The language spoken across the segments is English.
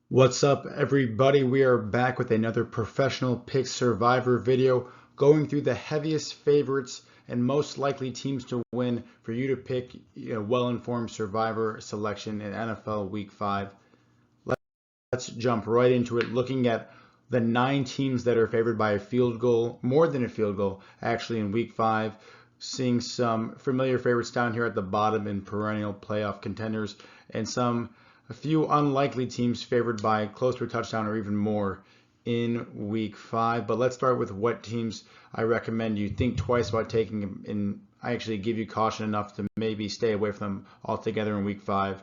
What's up, everybody? We are back with another professional pick survivor video going through the heaviest favorites and most likely teams to win for you to pick well-informed survivor selection in NFL Week 5. Let's jump right into it, looking at the 9 teams that are favored by a field goal, more than a field goal, actually in Week 5. Seeing some familiar favorites down here at the bottom in perennial playoff contenders, and a few unlikely teams favored by close to a touchdown or even more in Week 5. But let's start with what teams I recommend you think twice about taking, and I actually give you caution enough to maybe stay away from them altogether in Week 5.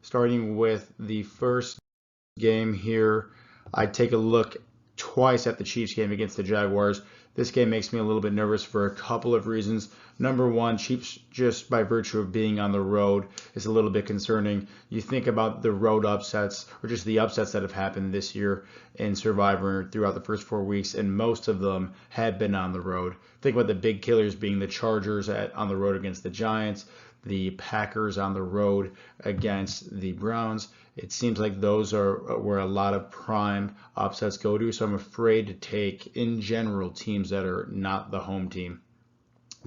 Starting with the first game here, I take a look twice at the Chiefs game against the Jaguars. This game makes me a little bit nervous for a couple of reasons. Number one, Chiefs, just by virtue of being on the road, is a little bit concerning. You think about the road upsets, or just the upsets that have happened this year in Survivor throughout the first 4 weeks, and most of them have been on the road. Think about the big killers being the Chargers on the road against the Giants, the Packers on the road against the Browns. It seems like those are where a lot of prime upsets go to. So I'm afraid to take, in general, teams that are not the home team.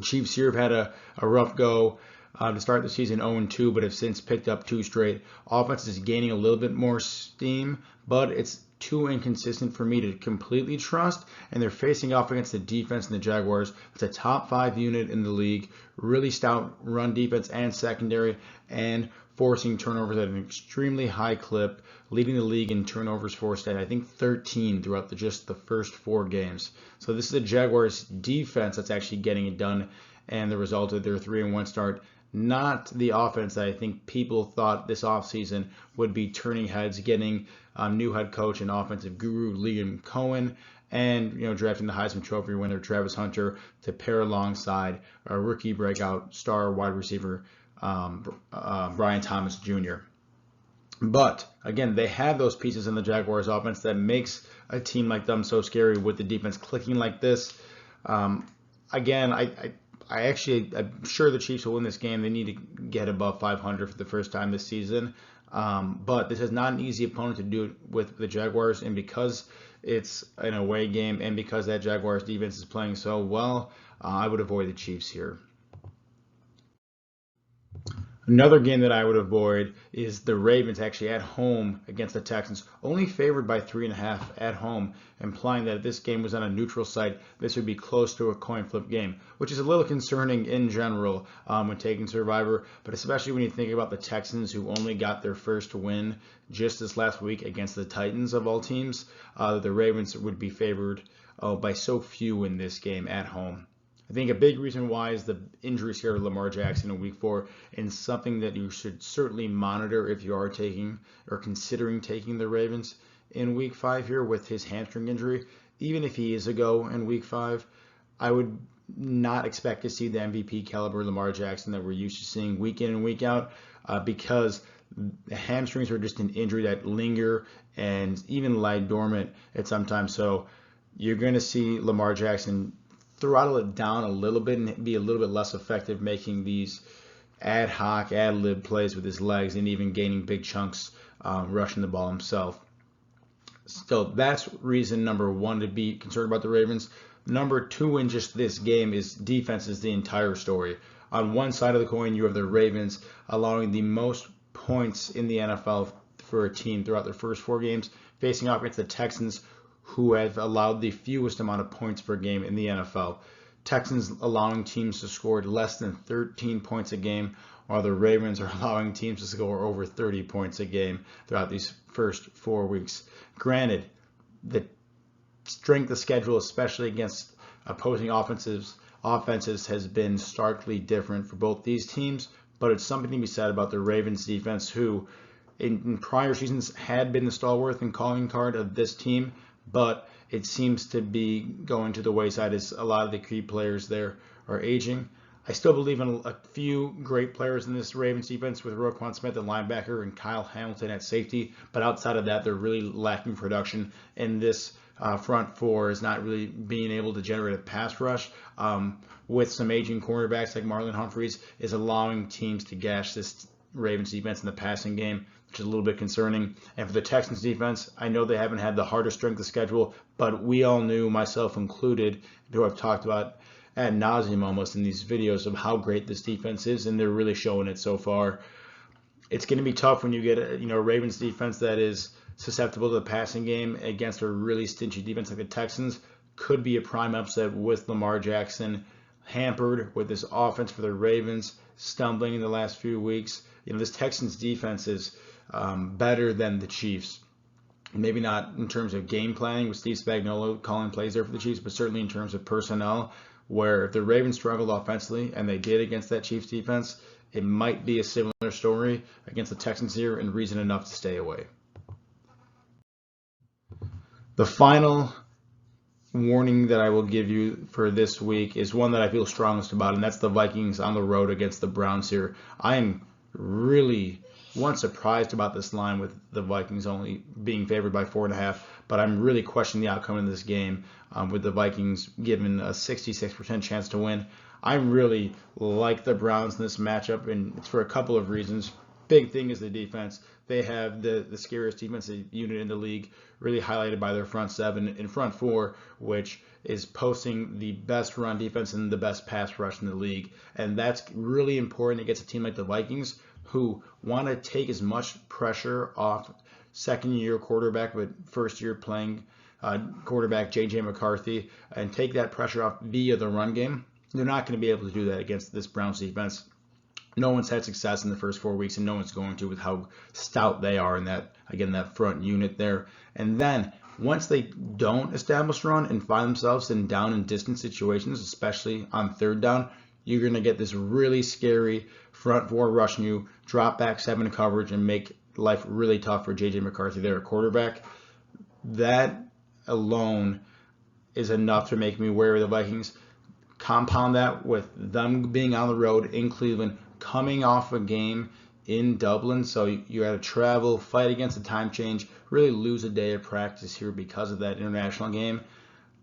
Chiefs here have had a rough go to start the season 0-2, but have since picked up 2 straight. Offense is gaining a little bit more steam, but it's too inconsistent for me to completely trust. And they're facing off against the defense in the Jaguars. It's a top 5 unit in the league, really stout run defense and secondary, and forcing turnovers at an extremely high clip, leading the league in turnovers forced at I think 13 throughout just the first 4 games. So this is a Jaguars defense that's actually getting it done, and the result of their 3-1 start. Not the offense that I think people thought this offseason would be turning heads, getting new head coach and offensive guru Liam Cohen, and drafting the Heisman Trophy winner Travis Hunter to pair alongside a rookie breakout star wide receiver Brian Thomas Jr. But again, they have those pieces in the Jaguars offense that makes a team like them so scary with the defense clicking like this. Again, I'm sure the Chiefs will win this game. They need to get above 500 for the first time this season. But this is not an easy opponent to do it with the Jaguars. And because it's an away game and because that Jaguars defense is playing so well, I would avoid the Chiefs here. Another game that I would avoid is the Ravens actually at home against the Texans, only favored by 3.5 at home, implying that if this game was on a neutral site, this would be close to a coin flip game, which is a little concerning in general when taking Survivor, but especially when you think about the Texans who only got their first win just this last week against the Titans of all teams. The Ravens would be favored by so few in this game at home. I think a big reason why is the injury scare of Lamar Jackson in Week 4, and something that you should certainly monitor if you are taking or considering taking the Ravens in Week 5 here with his hamstring injury. Even if he is a go in Week 5, I would not expect to see the MVP caliber Lamar Jackson that we're used to seeing week in and week out because the hamstrings are just an injury that linger and even lie dormant at sometimes. So you're going to see Lamar Jackson throttle it down a little bit and be a little bit less effective making these ad hoc, ad lib plays with his legs and even gaining big chunks rushing the ball himself. So that's reason number one to be concerned about the Ravens. Number two in just this game is defense is the entire story. On one side of the coin, you have the Ravens allowing the most points in the NFL for a team throughout their first 4 games, facing off against the Texans, who have allowed the fewest amount of points per game in the NFL. Texans allowing teams to score less than 13 points a game, while the Ravens are allowing teams to score over 30 points a game throughout these first 4 weeks. Granted, the strength of schedule, especially against opposing offenses, has been starkly different for both these teams, but it's something to be said about the Ravens defense, who in prior seasons had been the stalwart and calling card of this team, but it seems to be going to the wayside as a lot of the key players there are aging. I still believe in a few great players in this Ravens defense with Roquan Smith at linebacker and Kyle Hamilton at safety, but outside of that, they're really lacking production, and this front four is not really being able to generate a pass rush with some aging cornerbacks like Marlon Humphreys is allowing teams to gash this Ravens defense in the passing game which is a little bit concerning. And for the Texans defense, I know they haven't had the hardest strength of schedule, but we all knew, myself included, who I've talked about ad nauseum almost in these videos of how great this defense is, and they're really showing it so far. It's going to be tough when you get a Ravens defense that is susceptible to the passing game against a really stingy defense like the Texans. Could be a prime upset with Lamar Jackson hampered with this offense for the Ravens stumbling in the last few weeks. This Texans defense is better than the Chiefs. Maybe not in terms of game planning with Steve Spagnuolo calling plays there for the Chiefs, but certainly in terms of personnel, where if the Ravens struggled offensively, and they did against that Chiefs defense, it might be a similar story against the Texans here, and reason enough to stay away. The final warning that I will give you for this week is one that I feel strongest about, and that's the Vikings on the road against the Browns here. I am really surprised about this line with the Vikings only being favored by 4.5, but I'm really questioning the outcome of this game with the Vikings given a 66% chance to win. I really like the Browns in this matchup, and it's for a couple of reasons. Big thing is the defense. They have the scariest defensive unit in the league, really highlighted by their front seven and front four, which is posting the best run defense and the best pass rush in the league. And that's really important against a team like the Vikings, who want to take as much pressure off second-year quarterback, but first-year playing quarterback J.J. McCarthy, and take that pressure off via the run game. They're not going to be able to do that against this Browns defense. No one's had success in the first 4 weeks, and no one's going to with how stout they are in that front unit there. And then once they don't establish run and find themselves in down and distance situations, especially on third down, you're going to get this really scary front four rushing you, drop back 7 coverage, and make life really tough for J.J. McCarthy there at quarterback. That alone is enough to make me wary of the Vikings. Compound that with them being on the road in Cleveland, coming off a game in Dublin, so you had to travel, fight against the time change, really lose a day of practice here because of that international game.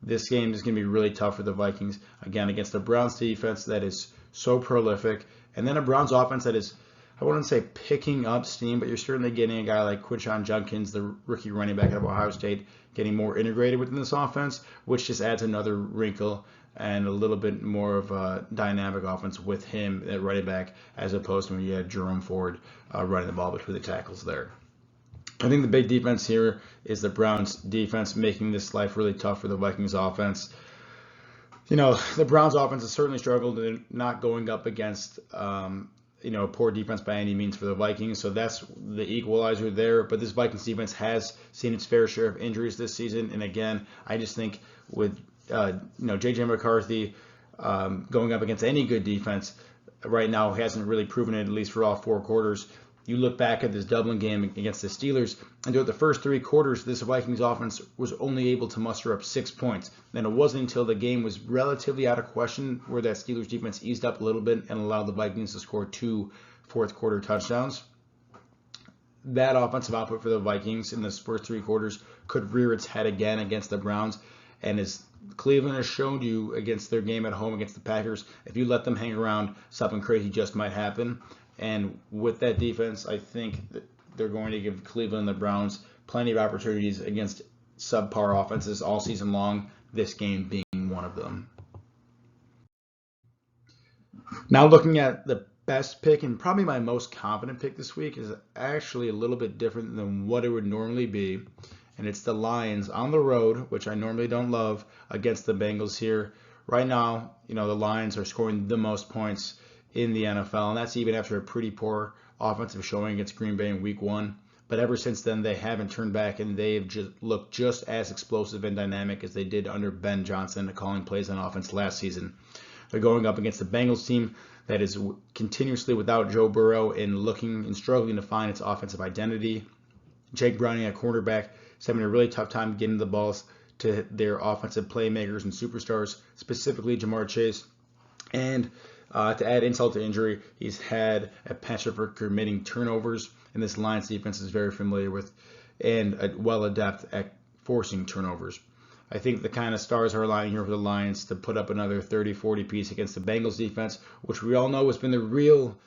This game is going to be really tough for the Vikings, again, against the Browns defense that is so prolific, and then a Browns offense that is, I wouldn't say picking up steam, but you're certainly getting a guy like Quinshon Judkins, the rookie running back out of Ohio State, getting more integrated within this offense, which just adds another wrinkle and a little bit more of a dynamic offense with him at running back, as opposed to when you had Jerome Ford running the ball between the tackles there. I think the big difference here is the Browns defense, making this life really tough for the Vikings offense. The Browns offense has certainly struggled in not going up against poor defense by any means for the Vikings, so that's the equalizer there. But this Vikings defense has seen its fair share of injuries this season, and again, I just think with J.J. McCarthy going up against any good defense right now hasn't really proven it, at least for all 4 quarters. You look back at this Dublin game against the Steelers, and throughout the first 3 quarters, this Vikings offense was only able to muster up 6 points. Then it wasn't until the game was relatively out of question where that Steelers defense eased up a little bit and allowed the Vikings to score 2 fourth-quarter touchdowns. That offensive output for the Vikings in the first 3 quarters could rear its head again against the Browns, and as Cleveland has shown you against their game at home against the Packers, if you let them hang around, something crazy just might happen. And with that defense, I think that they're going to give Cleveland and the Browns plenty of opportunities against subpar offenses all season long, this game being one of them. Now looking at the best pick, and probably my most confident pick this week, is actually a little bit different than what it would normally be. And it's the Lions on the road, which I normally don't love, against the Bengals here. Right now, the Lions are scoring the most points in the NFL, and that's even after a pretty poor offensive showing against Green Bay in Week 1. But ever since then, they haven't turned back, and they've just looked just as explosive and dynamic as they did under Ben Johnson calling plays on offense last season. They're going up against the Bengals team that is continuously without Joe Burrow and looking and struggling to find its offensive identity. Jake Browning at quarterback is having a really tough time getting the balls to their offensive playmakers and superstars, specifically Jamar Chase. And to add insult to injury, he's had a penchant for committing turnovers, and this Lions defense is very familiar with and well adept at forcing turnovers. I think the kind of stars are aligning here for the Lions to put up another 30-40 piece against the Bengals defense, which we all know has been the real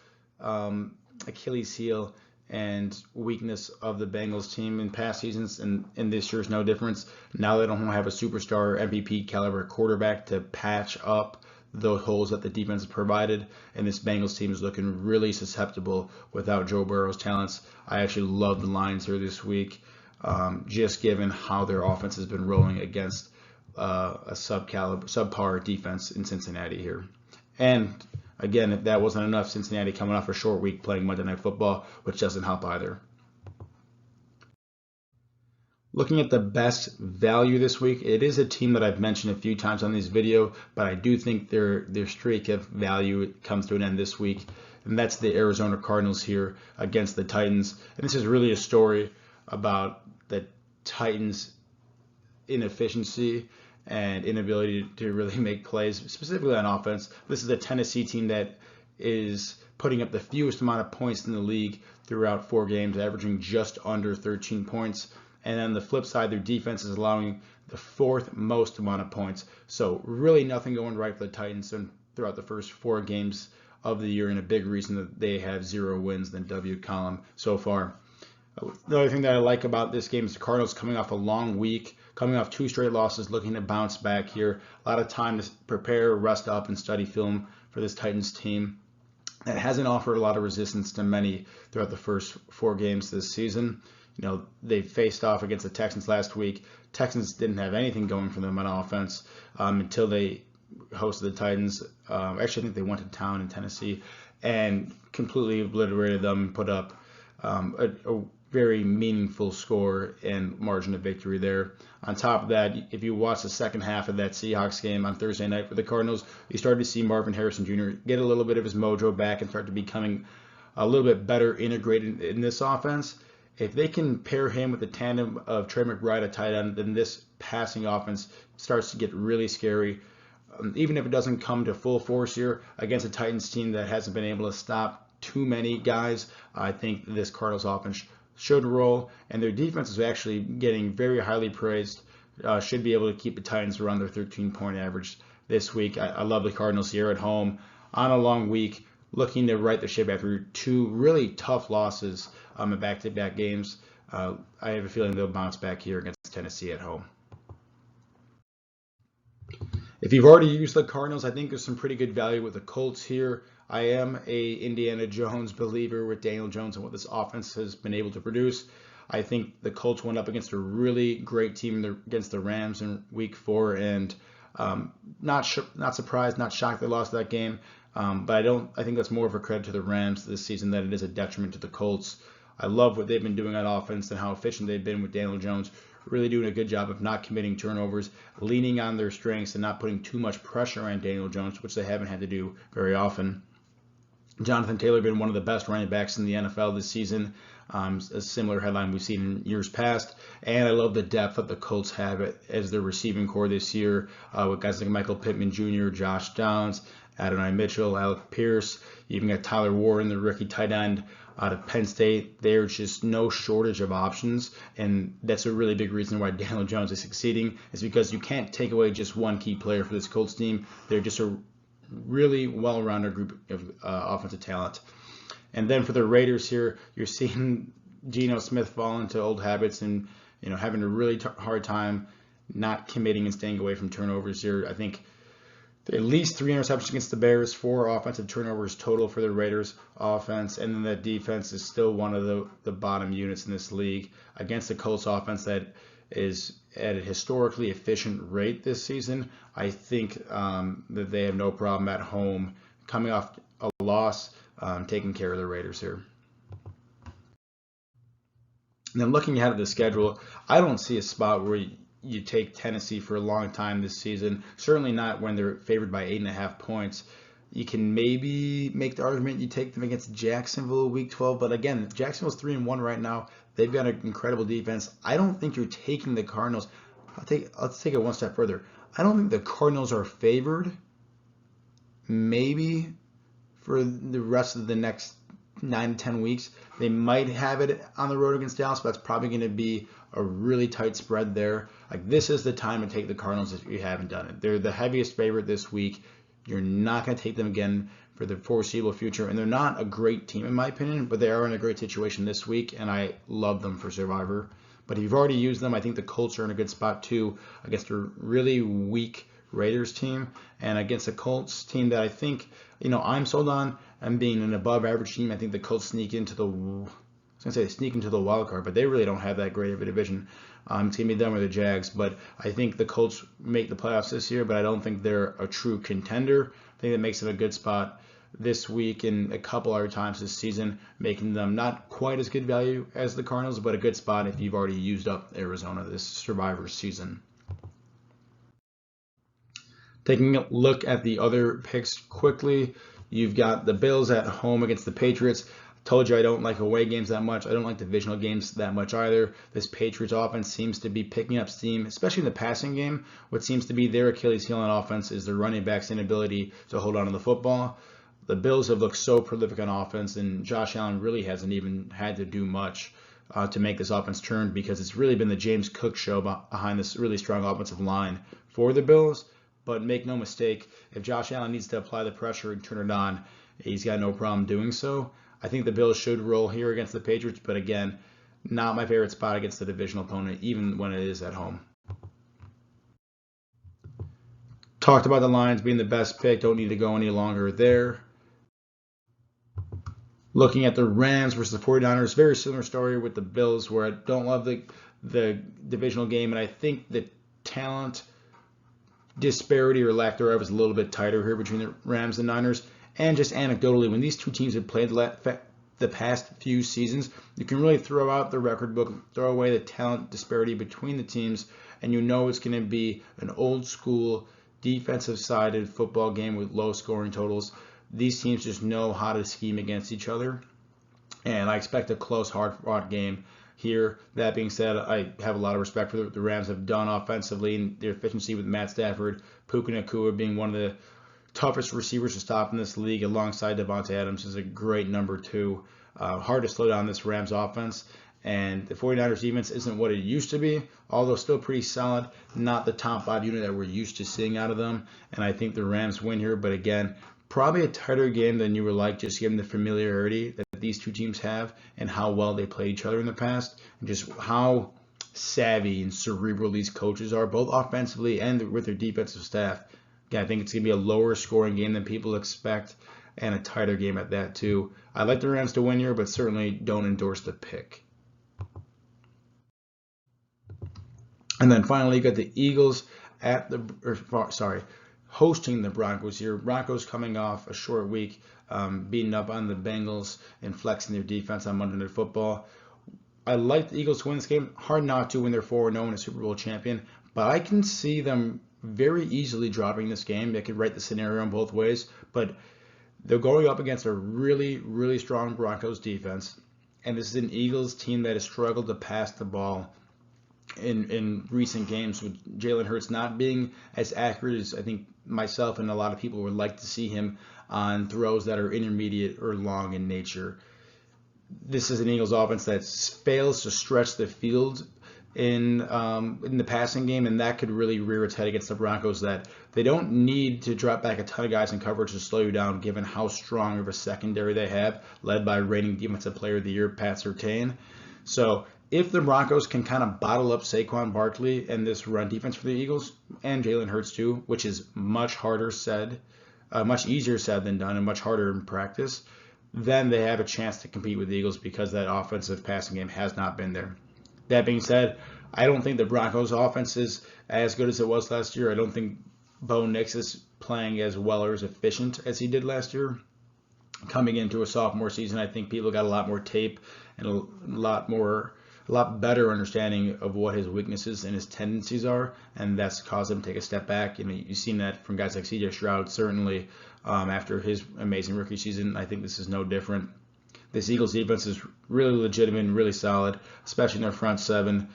Achilles heel and weakness of the Bengals team in past seasons, and this year's no difference. Now they don't have a superstar MVP caliber quarterback to patch up those holes that the defense has provided, and this Bengals team is looking really susceptible without Joe Burrow's talents. I actually love the Lions here this week, just given how their offense has been rolling against a subpar defense in Cincinnati here. And again, if that wasn't enough, Cincinnati coming off a short week playing Monday Night Football, which doesn't help either. Looking at the best value this week, it is a team that I've mentioned a few times on this video, but I do think their streak of value comes to an end this week, and that's the Arizona Cardinals here against the Titans. And this is really a story about the Titans' inefficiency and inability to really make plays, specifically on offense. This is a Tennessee team that is putting up the fewest amount of points in the league throughout 4 games, averaging just under 13 points. And on the flip side, their defense is allowing the 4th most amount of points. So really nothing going right for the Titans throughout the first 4 games of the year, and a big reason that they have 0 wins in the W column so far. The other thing that I like about this game is the Cardinals coming off a long week, coming off 2 straight losses, looking to bounce back here. A lot of time to prepare, rest up, and study film for this Titans team that hasn't offered a lot of resistance to many throughout the first 4 games this season. You know, they faced off against the Texans last week. Texans didn't have anything going for them on offense until they hosted the Titans. Actually, I think they went to town in Tennessee and completely obliterated them, put up a very meaningful score and margin of victory there. On top of that, if you watch the second half of that Seahawks game on Thursday night for the Cardinals, you started to see Marvin Harrison Jr. get a little bit of his mojo back and start to becoming a little bit better integrated in this offense. If they can pair him with the tandem of Trey McBride at tight end, then this passing offense starts to get really scary. Even if it doesn't come to full force here against a Titans team that hasn't been able to stop too many guys, I think this Cardinals offense should roll, and their defense is actually getting very highly praised. Should be able to keep the Titans around their 13-point average this week. I love the Cardinals here at home on a long week, looking to right the ship after 2 really tough losses in back-to-back games. I have a feeling they'll bounce back here against Tennessee at home. If you've already used the Cardinals, I think there's some pretty good value with the Colts here. I am a Indiana Jones believer with Daniel Jones and what this offense has been able to produce. I think the Colts went up against a really great team against the Rams in Week 4, and not surprised, not shocked they lost that game. But I think that's more of a credit to the Rams this season than it is a detriment to the Colts. I love what they've been doing on offense and how efficient they've been with Daniel Jones, really doing a good job of not committing turnovers, leaning on their strengths, and not putting too much pressure on Daniel Jones, which they haven't had to do very often. Jonathan Taylor been one of the best running backs in the NFL this season, a similar headline we've seen in years past. And I love the depth that the Colts have as their receiving core this year, with guys like Michael Pittman Jr., Josh Downs, Adonai Mitchell, Alec Pierce. You even got Tyler Warren, the rookie tight end out of Penn State. There's just no shortage of options, and that's a really big reason why Daniel Jones is succeeding, is because you can't take away just one key player for this Colts team. They're just a really well-rounded group of offensive talent. And then for the Raiders here, you're seeing Geno Smith fall into old habits and having a really hard time not committing and staying away from turnovers here. I think at least 3 interceptions against the Bears, 4 offensive turnovers total for the Raiders offense, and then the defense is still one of the bottom units in this league against the Colts offense that is at a historically efficient rate this season. I think that they have no problem at home coming off a loss, taking care of the Raiders here. And then looking ahead at the schedule, I don't see a spot where you take Tennessee for a long time this season. Certainly not when they're favored by 8.5 points. You can maybe make the argument you take them against Jacksonville Week 12, but again, Jacksonville's 3-1 right now. They've got an incredible defense. I don't think you're taking the Cardinals. Let's take it one step further. I don't think the Cardinals are favored. Maybe for the rest of the next 9 to 10 weeks. They might have it on the road against Dallas, but that's probably going to be a really tight spread there. Like, this is the time to take the Cardinals if you haven't done it. They're the heaviest favorite this week. You're not going to take them again for the foreseeable future. And they're not a great team, in my opinion, but they are in a great situation this week, and I love them for Survivor. But if you've already used them, I think the Colts are in a good spot too against a really weak Raiders team and against a Colts team that I think, I'm sold on and being an above average team. I think the Colts sneak into the wild card, but they really don't have that great of a division. It's going to be them or the Jags, but I think the Colts make the playoffs this year, but I don't think they're a true contender. I think that makes them a good spot this week and a couple other times this season, making them not quite as good value as the Cardinals, but a good spot if you've already used up Arizona this Survivor season. Taking a look at the other picks quickly, you've got the Bills at home against the Patriots. Told you I don't like away games that much. I don't like divisional games that much either. This Patriots offense seems to be picking up steam, especially in the passing game. What seems to be their Achilles heel on offense is their running backs' inability to hold on to the football. The Bills have looked so prolific on offense, and Josh Allen really hasn't even had to do much to make this offense turn, because it's really been the James Cook show behind this really strong offensive line for the Bills. But make no mistake, if Josh Allen needs to apply the pressure and turn it on, he's got no problem doing so. I think the Bills should roll here against the Patriots, but again, not my favorite spot against the divisional opponent, even when it is at home. Talked about the Lions being the best pick. Don't need to go any longer there. Looking at the Rams versus the 49ers, very similar story with the Bills, where I don't love the divisional game, and I think the talent disparity or lack thereof is a little bit tighter here between the Rams and Niners. And just anecdotally, when these two teams have played the past few seasons, you can really throw out the record book, throw away the talent disparity between the teams, and it's going to be an old school defensive-sided football game with low scoring totals. These teams just know how to scheme against each other, and I expect a close, hard-fought game here. That being said, I have a lot of respect for the Rams have done offensively and their efficiency with Matt Stafford, Puka Nacua being one of the toughest receivers to stop in this league alongside Devontae Adams is a great number 2. Hard to slow down this Rams offense. And the 49ers defense isn't what it used to be, although still pretty solid. Not the top 5 unit that we're used to seeing out of them. And I think the Rams win here. But again, probably a tighter game than you would like, just given the familiarity that these two teams have and how well they played each other in the past, and just how savvy and cerebral these coaches are, both offensively and with their defensive staff. Again, I think it's going to be a lower scoring game than people expect, and a tighter game at that too. I'd like the Rams to win here, but certainly don't endorse the pick. And then finally, you got the Eagles hosting the Broncos here. Broncos coming off a short week, beating up on the Bengals and flexing their defense on Monday Night Football. I like the Eagles to win this game. Hard not to when they're 4-0 and a Super Bowl champion, but I can see them very easily dropping this game. They could write the scenario in both ways, but they're going up against a really, really strong Broncos defense, and this is an Eagles team that has struggled to pass the ball in recent games, with Jalen Hurts not being as accurate as I think myself and a lot of people would like to see him on throws that are intermediate or long in nature. This is an Eagles offense that fails to stretch the field in the passing game, and that could really rear its head against the Broncos, that they don't need to drop back a ton of guys in coverage to slow you down, given how strong of a secondary they have, led by reigning Defensive Player of the Year, Pat Surtain. So if the Broncos can kind of bottle up Saquon Barkley and this run defense for the Eagles, and Jalen Hurts too, which is much easier said than done and much harder in practice, then they have a chance to compete with the Eagles, because that offensive passing game has not been there. That being said, I don't think the Broncos offense is as good as it was last year. I don't think Bo Nix is playing as well or as efficient as he did last year. Coming into a sophomore season, I think people got a lot more tape and a lot better understanding of what his weaknesses and his tendencies are, and that's caused him to take a step back. You've seen that from guys like C.J. Stroud, certainly after his amazing rookie season. I think this is no different. This Eagles defense is really legitimate and really solid, especially in their front seven.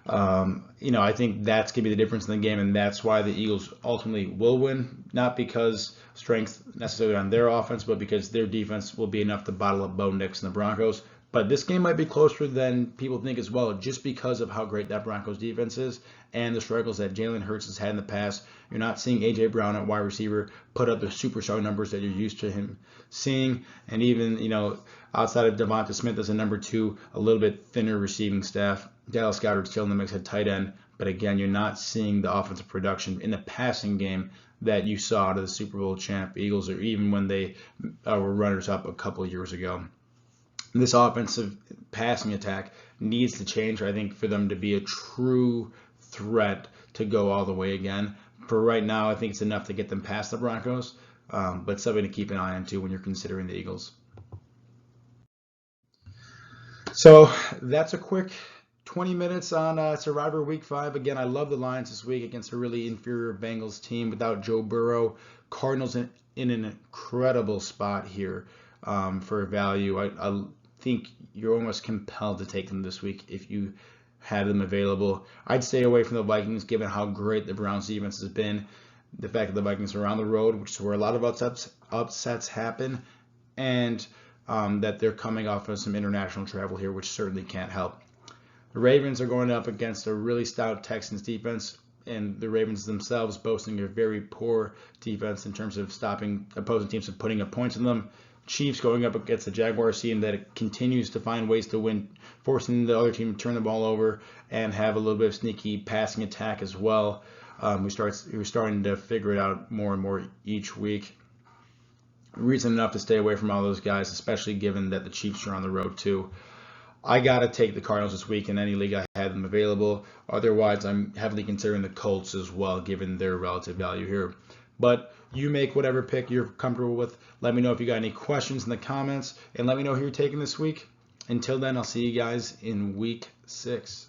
I think that's going to be the difference in the game, and that's why the Eagles ultimately will win, not because strength necessarily on their offense, but because their defense will be enough to bottle up Bo Nix and the Broncos. But this game might be closer than people think as well, just because of how great that Broncos defense is and the struggles that Jalen Hurts has had in the past. You're not seeing A.J. Brown at wide receiver put up the superstar numbers that you're used to him seeing. And even, outside of Devonta Smith as a number 2, a little bit thinner receiving staff. Dallas Goedert still in the mix at tight end. But again, you're not seeing the offensive production in the passing game that you saw out of the Super Bowl champ Eagles, or even when they were runners-up a couple of years ago. This offensive passing attack needs to change, I think, for them to be a true threat to go all the way again. For right now, I think it's enough to get them past the Broncos, but something to keep an eye on too when you're considering the Eagles. So that's a quick 20 minutes on Survivor Week 5. Again, I love the Lions this week against a really inferior Bengals team without Joe Burrow. Cardinals in an incredible spot here for value. I think you're almost compelled to take them this week if you had them available. I'd stay away from the Vikings given how great the Browns defense has been. The fact that the Vikings are on the road, which is where a lot of upsets happen, and that they're coming off of some international travel here, which certainly can't help. The Ravens are going up against a really stout Texans defense, and the Ravens themselves boasting a very poor defense in terms of stopping opposing teams from putting up points on them. Chiefs going up against the Jaguars team that continues to find ways to win, forcing the other team to turn the ball over and have a little bit of sneaky passing attack as well. We're starting to figure it out more and more each week. Reason enough to stay away from all those guys, especially given that the Chiefs are on the road too. I got to take the Cardinals this week in any league I had them available. Otherwise, I'm heavily considering the Colts as well, given their relative value here. But you make whatever pick you're comfortable with. Let me know if you got any questions in the comments, and let me know who you're taking this week. Until then, I'll see you guys in Week 6.